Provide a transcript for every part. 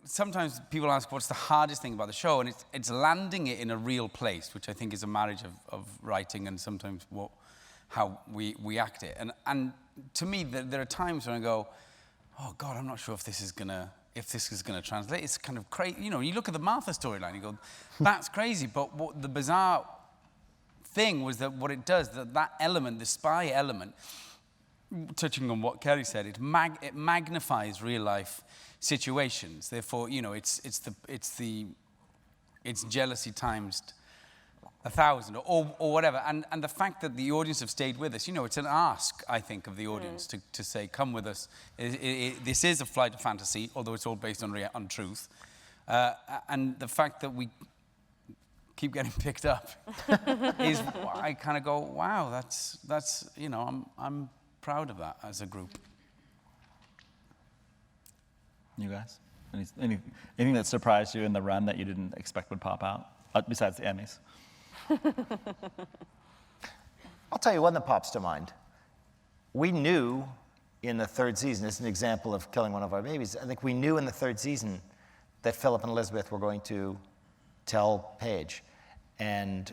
sometimes people ask what's the hardest thing about the show, and it's landing it in a real place, which I think is a marriage of writing and sometimes how we act it. And to me, there are times when I go, oh God, I'm not sure if this is gonna translate. It's kind of crazy. You know, you look at the Martha storyline, you go, that's crazy. But what the bizarre thing was that what it does, that element, the spy element, touching on what Keri said, it magnifies real life situations. Therefore, you know, it's jealousy times 1,000 or whatever. And the fact that the audience have stayed with us, you know, it's an ask, I think, of the audience to say, come with us. This is a flight of fantasy, although it's all based on truth. And the fact that we keep getting picked up is, I kind of go, wow, that's you know, I'm proud of that as a group. You guys? Anything that surprised you in the run that you didn't expect would pop out, besides the Emmys? I'll tell you one that pops to mind. We knew in the third season, this is an example of killing one of our babies, I think we knew in the third season that Philip and Elizabeth were going to tell Paige. And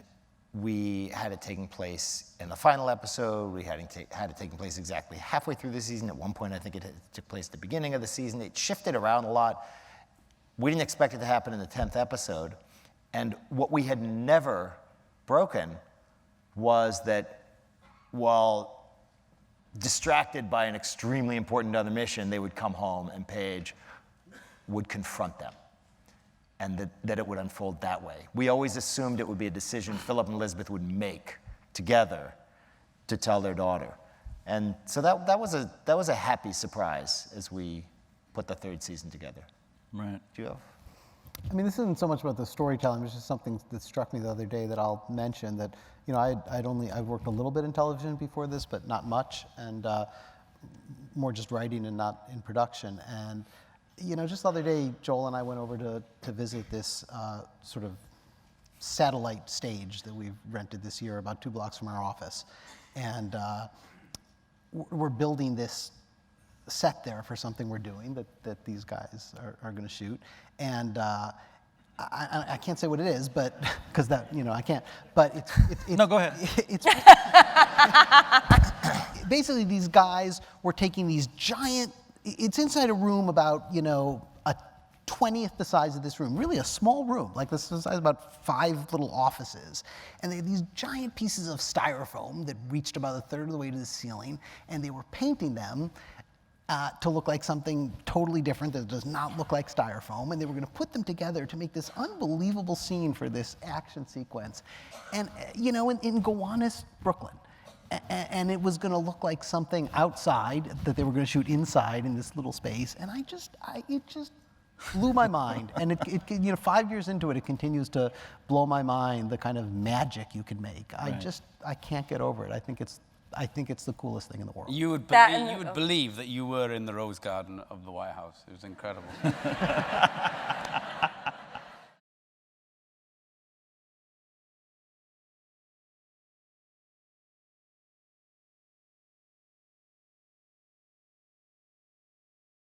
we had it taking place in the final episode. We had it taking place exactly halfway through the season. At one point, I think it took place at the beginning of the season. It shifted around a lot. We didn't expect it to happen in the 10th episode. And what we had never broken was that while distracted by an extremely important other mission, they would come home and Paige would confront them. And that it would unfold that way. We always assumed it would be a decision Philip and Elizabeth would make together to tell their daughter. And so that was a happy surprise as we put the third season together. Right. Do you have? I mean, this isn't so much about the storytelling, it's just something that struck me the other day that I'll mention, that, you know, I'd worked a little bit in television before this, but not much, and more just writing and not in production. And you know, just the other day, Joel and I went over to visit this sort of satellite stage that we've rented this year about 2 blocks from our office. And we're building this set there for something we're doing that these guys are going to shoot. And I can't say what it is, but because that, you know, I can't. But it's no, go ahead. It's basically these guys were taking these giant. It's inside a room about, you know, a 20th the size of this room, really a small room, like this is about 5 little offices. And they had these giant pieces of styrofoam that reached about 1/3 of the way to the ceiling, and they were painting them to look like something totally different that does not look like styrofoam, and they were going to put them together to make this unbelievable scene for this action sequence. And, you know, in Gowanus, Brooklyn. And it was going to look like something outside that they were going to shoot inside in this little space, and it just blew my mind. And it you know, 5 years into it, it continues to blow my mind, the kind of magic you could make. Right. I can't get over it. I think it's the coolest thing in the world. You would believe that you were in the Rose Garden of the White House. It was incredible.